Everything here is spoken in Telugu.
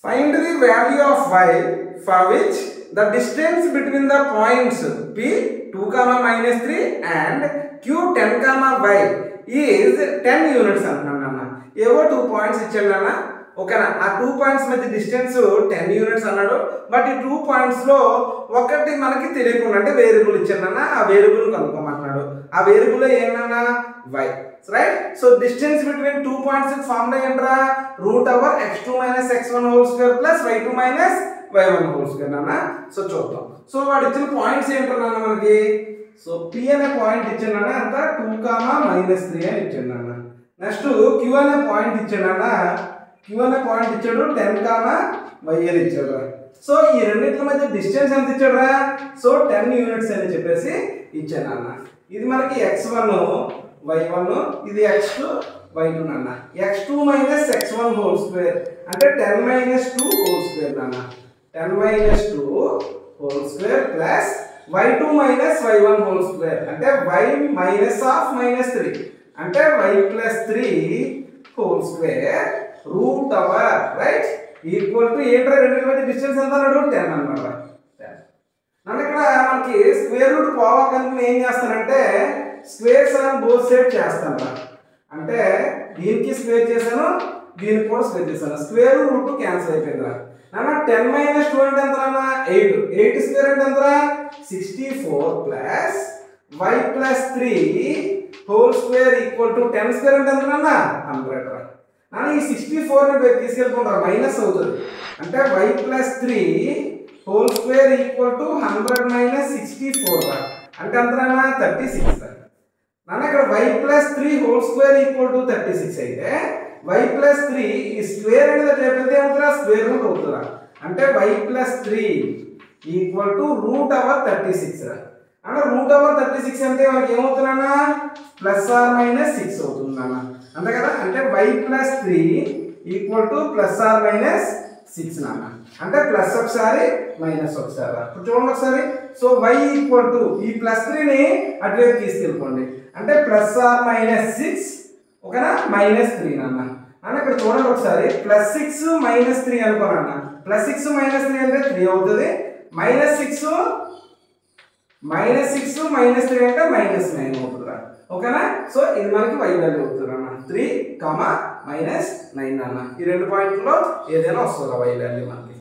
Find the value of y for which the distance between the points P 2, minus 3 and Q 10, y is 10 units అంటున్నాను. ఏవో 2 పాయింట్స్ ఇచ్చాడు అన్న. ఓకేనా, ఆ 2 పాయింట్స్ మధ్య డిస్టెన్స్ 10 యూనిట్స్ అన్నాడు. బట్ ఈ 2 పాయింట్స్ లో ఒకటి మనకి తెలియకుండా అంటే వేరియబుల్ ఇచ్చాడన్న, ఆ వేరియబుల్ కనుక్కోమంటున్నాడు. ఆ వేరియబుల్ ఏంటన్నా y, right. So distance between 2 points formula ఏంట్రా, √x2 - x1 whole square plus y2 - y1 whole square అన్న. సో చూద్దాం. సో వాడు ఇచ్చిన పాయింట్స్ ఏంటన్నా మనకి, సో P అనే పాయింట్ ఇచ్చాడన్న, అంత 2, -3 అని ఇచ్చాడన్న. నెక్స్ట్ Q అనే పాయింట్ ఇచ్చాడన్న, Q అనే పాయింట్ ఇచ్చాడు 10, y అని ఇచ్చాడు. సో ఈ రెండింటి మధ్య డిస్టెన్స్ ఎంత ఇచ్చాడురా, సో 10 యూనిట్స్ అని చెప్పేసి ఇచ్చాను అన్న. ఇది మనకి x1 y1, ఇది x2 y2 అన్న. x2 - x1 హోల్ స్క్వేర్ అంటే 10 - 2 హోల్ స్క్వేర్ అన్న. 10 - 2 whole square plus y2 - y1 whole square అంటే y -3 అంటే y + 3 whole square root over right equal to ఏంట్రా రెండింటి మధ్య డిస్టెన్స్ ఎంత అన్నాడు 10 అన్నమాట. 10 నన్ను ఇక్కడ మనకి స్క్వేర్ రూట్ పోవాలని ఏం చేస్తానంటే స్క్వేర్స్ ఆన్ బోత్ సైడ్ చేస్తాను. అంటే దీనికి స్క్వేర్ చేశాను, దీనికి కూడా స్క్వేర్ చేశాను, స్క్వేర్ రూట్ క్యాన్సిల్ అయిపోయిందిరా. నాన్న 10 - 2 అంటే ఎంత అన్న 8, 8 స్క్వేర్ అంటే ఎంతరా 64 plus y + 3 whole square equal to 10 square అంటే ఎంత అన్న 100 రా. నాన్న ఈ 64 ని తీసుకెళ్ళిపోతారా మైనస్ అవుతుంది అంటే y + 3 whole square equal to 100 - 64 రా. అంటే ఎంతనా 36 రా. నాన్న ఇక్కడ y + 3 whole square equal to 36 అయితే y + 3 ఈ స్క్వేర్ అనేది రేపైతే ఏమవుతుందా స్క్వేర్ రూట్ అవుతుందా. అంటే y + 3 ఈక్వల్ టు √36 రా. అంటే √36 అంటే మనకి ఏమవుతుందన్నా +or -6 అవుతుందన్న. అంతే కదా, అంటే y + 3 ఈక్వల్ టు +or -6 నాన్న. అంటే ప్లస్ ఒకసారి మైనస్ ఒకసారి. ఇప్పుడు చూడండి ఒకసారి. సో y ఈక్వల్ టు ఈ +3ని అటువైపు తీసుకెళ్ళిపోండి అంటే +or -6 ఓకేనా -3 నాన్న. అన్న ఇక్కడ చూడండి ఒకసారి +6 - 3 అనుకోనన్న. +6 - 3 అంటే 3 అవుతుంది. -6 - 3 అంటే -9 అవుతుందా. ఓకేనా. సో ఇది మనకి y వాల్యూ అవుతుంది అన్న 3, -9 అన్న. ఈ రెండు పాయింట్లో ఏదైనా వస్తుందా y వాల్యూ మనకి.